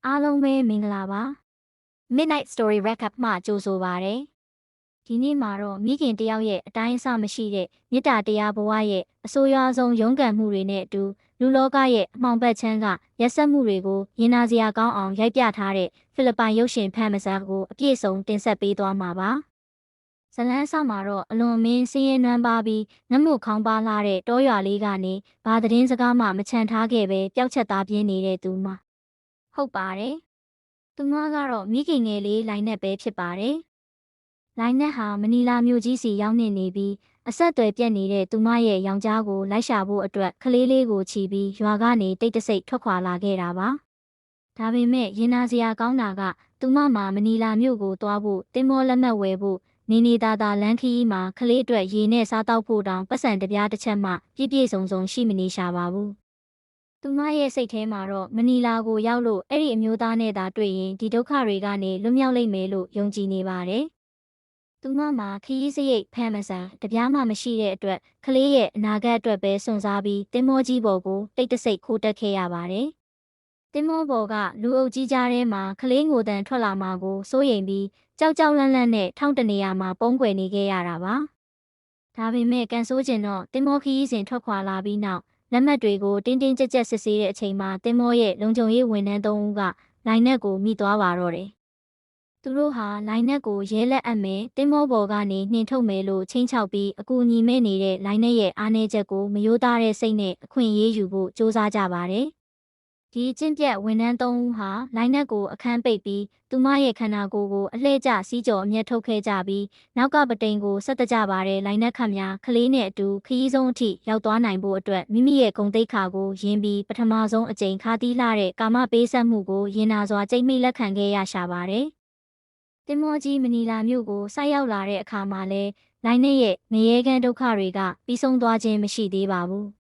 အားလုံးပဲမင်္ဂလာပါ Midnight Story Recap မှကြိုဆိုပါရစေဒီနေ့မှာတော့မိခင်တယောက်ရဲ့အတိုင်းအဆမရှိတဲ့မေတ္တာတရားဘဝရဲ့အဆိုးရွားဆုံးရုန်းကန်မှုတွေနဲ့အတူလူလောကရဲ့အမှောင်ဘက်ချမ်းကရက်စက်မှုတွေကိုရင်နာစရာကောင်းအောင်ရိုက်ပြထားတဲ့ဖိလစ်ပိုင်ရုပ်ရှင်ဖန်မဇာကိုအပြည့်စုံတင်ဆက်ပေးသွားမှာပါဇလန်းဆောင်မှာတော့အလွန်မင်းစင်းရဲနွမ်းပါပြီးငမှုခေါင်းပါလာတဲ့တောရွာလေးကနေဘာသတင်းစကားမှမချန်ထားခဲ့ပဲပျောက်ချက်သားပြင်းနေတဲ့သူမှဟုတ်ပါတယ်သူမကတော့မိခင်ငယ်လေးလိုင်နက်ပဲဖြစ်ပါတယ်။လိုင်နက်ဟာမနီလာမြို့ကြီးစီရောက်နေပြီးအဆက်အသွယ်ပြတ်နေတဲ့သူမရဲ့ယောက်ျားကိုလိုက်ရှာဖို့အတွက်ကလေးလေးကိုချီပြီးရွာကနေတိတ်တဆိတ်ထွက်ခွာလာခဲ့တာပါ။ဒါပေမဲ့ရင်နာစရာကောင်းတာကသူမမှာမနီလာမြို့ကိုသွားဖို့တင်မောလက်မှတ်ဝယ်ဖို့နေသားသားလမ်းခီးမှာကလေးအတွက်ရေနဲ့စားတောက်ဖို့တောင်ပတ်စံတပြားတစ်ချက်မှပြည့်ပြည့်စုံစုံရှိမနေရှာပါဘူး။သူမရဲ့စိတ်ထဲမှာတော့မနီလာကိုရောက်လို့အဲ့ဒီအမျိုးသားနဲ့သာတွေ့ရင်ဒီဒုက္ခတွေကနေလွတ်မြောက်လိမ့်မယ်လို့ယုံကြည်နေပါတယ်။သူမမှာခရီးစရိတ်ဖမ်းမစံတပြားမှမရှိတဲ့အတွက်ကလေးရဲ့အနာဂတ်အတွက်ပဲစွန့်စားပြီးတင်မောကြီးပေါ်ကိုတိတ်တဆိတ်ခိုးတက်ခဲ့ရပါတယ်။တင်မောပေါ်ကလူအုပ်ကြီးကြားထဲမှာကလေးငိုတန်ထွက်လာမှာကိုစိုးရိမ်ပြီးကြောက်ကြောက်လန့်လန့်နဲ့ထောင်တနေရာမှာပုန်းကွယ်နေခဲ့ရတာပါ။ဒါပေမဲ့ကန်ဆိုးကျင်တော့တင်မောခရီးစဉ်ထွက်ခွာလာပြီးနောက်လက်မှတ်တွေကိုတင်းတင်းကြပ်ကြပ်စစ်ဆေးတဲ့အချိန်မှာတင်မောရဲ့လုံခြုံရေးဝန်ထမ်း၃ဦးကလိုင်နက်ကိုမိသွားပါတော့တယ်။သူတို့ဟာလိုင်နက်ကိုရဲလက်အပ်မယ်တင်မောပေါ်ကနေနှင်ထုတ်မယ်လို့ချင်းချောက်ပြီးအကူအညီမဲ့နေတဲ့လိုင်နက်ရဲ့အားနည်းချက်ကိုမယိုးသားတဲ့စိတ်နဲ့အခွင့်အရေးယူဖို့စ조사ကြပါတယ်။ဒီကျင့်ပြတ်ဝန်ထမ်း၃ဦးဟာလိုင်နက်ကိုအခန်းပိတ်ပြီးသူမရဲ့ခန္ဓာကိုယ်ကိုအလှည့်ကျစီးကြော်အမျက်ထုတ်ခဲ့ကြပြီးနောက်ကပတိန်ကိုဆက်တကြပါတဲ့လိုင်နက်ခတ်များကလေးနဲ့အတူခရီးဆုံးအထိရောက်သွားနိုင်ဖို့အတွက်မိမိရဲ့ဂုဏ်သိက္ခာကိုယင်းပြီးပထမဆုံးအကြိမ်ခါတီးလာတဲ့ကာမပေးဆက်မှုကိုရင်နာစွာကြိတ်မိလက်ခံခဲ့ရရှာပါတယ်။တင်မောကြီးမနီလာမြို့ကိုဆိုက်ရောက်လာတဲ့အခါမှာလဲလိုင်နက်ရဲ့ငရဲကန်းဒုက္ခတွေကပြီးဆုံးသွားခြင်းမရှိသေးပါဘူး။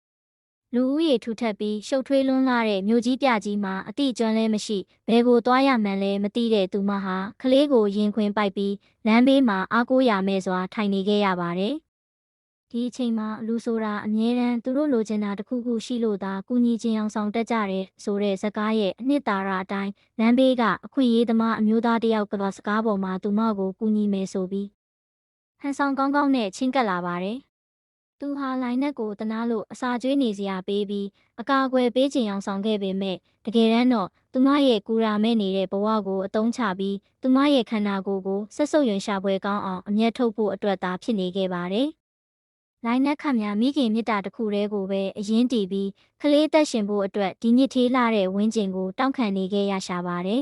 လူဦးရေထူထပ်ပြီးရှုပ်ထွေးလွန်းလာတဲ့မြို့ကြီးပြကြီးမှာအတိအကျွမ်းလဲမရှိဘယ်ကိုသွားရမှန်းလဲမသိတဲ့သူမဟာကလေးကိုရင်ခွင်ပိုက်ပြီးလမ်းဘေးမှာအားကိုးရမဲ့စွာထိုင်နေခဲ့ရပါတယ်။ဒီအချိန်မှာလူဆိုတာအမြဲတမ်းသူတို့လိုချင်တာတစ်ခုခုရှိလို့သာကူညီခြင်းအောင်ဆောင်တက်ကြတယ်ဆိုတဲ့စကားရဲ့အနှစ်သာရအတိုင်းလမ်းဘေးကအခွင့်အရေးသမားအမျိုးသားတစ်ယောက်ကစကားပေါ်မှာသူမကိုကူညီမယ်ဆိုပြီးဟန်ဆောင်ကောင်းကောင်းနဲ့ချင်းကပ်လာပါတယ်။သူဟာလိုင်နက်ကိုတနာလို့အစာကျွေးနေစရာပေးပြီးအကာအကွယ်ပေးခြင်းအောင်ဆောင်ခဲ့ပေမဲ့တကယ်တမ်းတော့သူမရဲ့ကူရာမဲ့နေတဲ့ဘဝကိုအသုံးချပြီးသူမရဲ့ခန္ဓာကိုယ်ကိုဆက်ဆုပ်ယွင်ရှာပွဲကောင်းအောင်အမျက်ထုတ်ဖို့အတွက်သာဖြစ်နေခဲ့ပါတယ်။လိုင်နက်ခတ်များမိခင်မြစ်တာတစ်ခုတည်းကိုပဲအရင်တည်ပြီးကလေးသက်ရှင်ဖို့အတွက်ဒီညစ်သေးလာတဲ့ဝင်းကျင်ကိုတောင့်ခံနေခဲ့ရရှာပါတယ်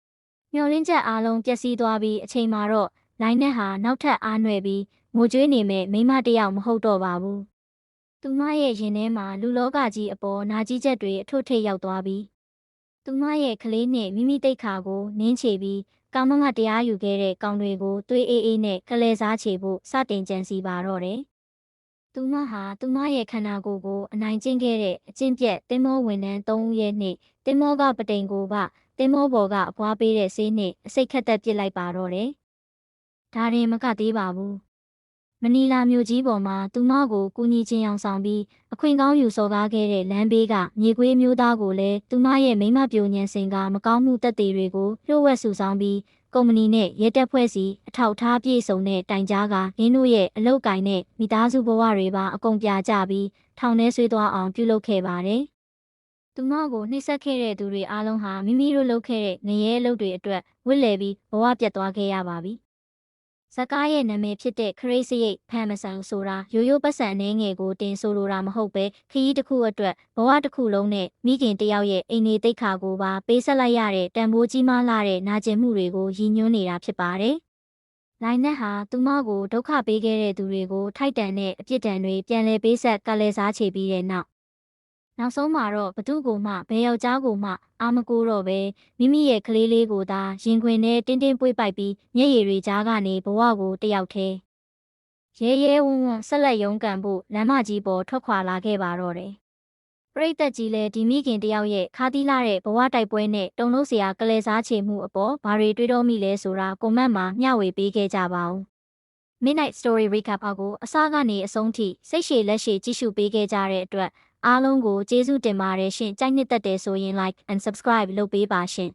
။မျောလင်းချက်အားလုံးပျက်စီးသွားပြီးအချိန်မှာတော့လိုင်နက်ဟာနောက်ထပ်အားနွယ်ပြီးငိုကြွေးနေမဲ့မိမတစ်ယောက်မဟုတ်တော့ပါဘူး။သူမရဲ့ရင်ထဲမှာလူလောကကြီးအပေါ်နာကျည်းချက်တွေအထွတ်ထိပ်ရောက်သွားပြီးသူမရဲ့ကလေးနဲ့မိမိတိတ်ခါကိုနင်းချပြီးကောင်းမငါတရားယူခဲ့တဲ့ကောင်တွေကိုသွေးအေးအေးနဲ့ကလေးစားချေဖို့စတင်ကြံစီပါတော့တယ်။သူမဟာသူမရဲ့ခန္ဓာကိုယ်ကိုအနိုင်ကျင့်ခဲ့တဲ့အကျင့်ပြတ်တင်မောဝန်ထမ်း၃ဦးရဲ့နှင့်တင်မောကပတိန်ကိုကတင်မောဘော်ကအဖွားပေးတဲ့ဆေးနဲ့အစိတ်ခတ်သက်ပစ်လိုက်ပါတော့တယ်။ဒါရင်မကသေးပါဘူး။မနီလာမြို့ကြီးပေါ်မှာသူမကိုကူညီခြင်းအောင်ဆောင်ပြီးအခွင့်ကောင်းယူစော်ကားခဲ့တဲ့လမ်းဘေးကမြေခွေးမျိုးသားကိုလည်းသူမရဲ့မိမပြိုညံစင်ကမကောင်းမှုတက်သေးတွေကိုလျှို့ဝှက်စုဆောင်ပြီးကုမ္ပဏီနဲ့ရဲတပ်ဖွဲ့စီအထောက်ထားပြည့်စုံတဲ့တိုင်ကြားကရင်းတို့ရဲ့အလုပ်ကိုင်နဲ့မိသားစုဘဝတွေပါအကုန်ပြကြပြီးထောင်ထဲဆွေးသွားအောင်ပြုလုပ်ခဲ့ပါတယ်။သူမကိုနှိပ်စက်ခဲ့တဲ့သူတွေအားလုံးဟာမိမိတို့လုပ်ခဲ့တဲ့ငရဲအလုပ်တွေအတွက်ဝစ်လည်ပြီးဘဝပြတ်သွားခဲ့ရပါပြီ။ဇကားရဲ့နာမည်ဖြစ်တဲ့ခရိစရိတ်ဖန်မဆန်ဆိုတာရိုးရိုးပတ်စံအနေငယ်ကိုတင်ဆိုလိုတာမဟုတ်ပဲခရီးတစ်ခုအတွက်ဘဝတစ်ခုလုံးနဲ့မိခင်တယောက်ရဲ့အိမ်နေတိတ်ခါကိုပါပေးဆက်လိုက်ရတဲ့တန်ဖိုးကြီးမားလာတဲ့နာကျင်မှုတွေကိုရည်ညွှန်းနေတာဖြစ်ပါတယ်။လိုင်နက်ဟာသူမကိုဒုက္ခပေးခဲ့တဲ့သူတွေကိုထိုက်တန်တဲ့အပြစ်ဒဏ်တွေပြန်လည်ပေးဆက်ကလည်းစားချေပြီးတဲ့နောက်ဆုံးမှာတော့ဘသူကိုမှဘယ်ယောက်ျားကိုမှအာမကိုတော့ပဲမိမိရဲ့ကလေးလေးကိုသာရင်ခွင်နဲ့တင်းတင်းပွေ့ပိုက်ပြီးမျက်ရည်တွေကြားကနေဘဝကိုတယောက်တည်းရဲရဲဝံ့ဝံ့ဆက်လက်ရုန်းကန်ဖို့လမ်းမကြီးပေါ်ထွက်ခွာလာခဲ့ပါတော့တယ်။ပရိသတ်ကြီးလည်းဒီမိခင်တယောက်ရဲ့ခါသီးလာတဲ့ဘဝတိုက်ပွဲနဲ့တုံလို့စရာကလေးစားချေမှုအပေါ်ဘာတွေတွေးတော့မိလဲဆိုတာကွန်မန့်မှာမျှဝေပေးခဲ့ကြပါဦး။ Midnight Story Recap ကိုအစကနေအဆုံးထိစိတ်ရှည်လက်ရှည်ကြည့်ရှုပေးခဲ့ကြတဲ့အတွက်အားလုံးကိုကျေးဇူးတင်ပါတယ်ရှင်ကြိုက်နှစ်သက်တယ်ဆိုရင် like and subscribe လုပ်ပေးပါရှင်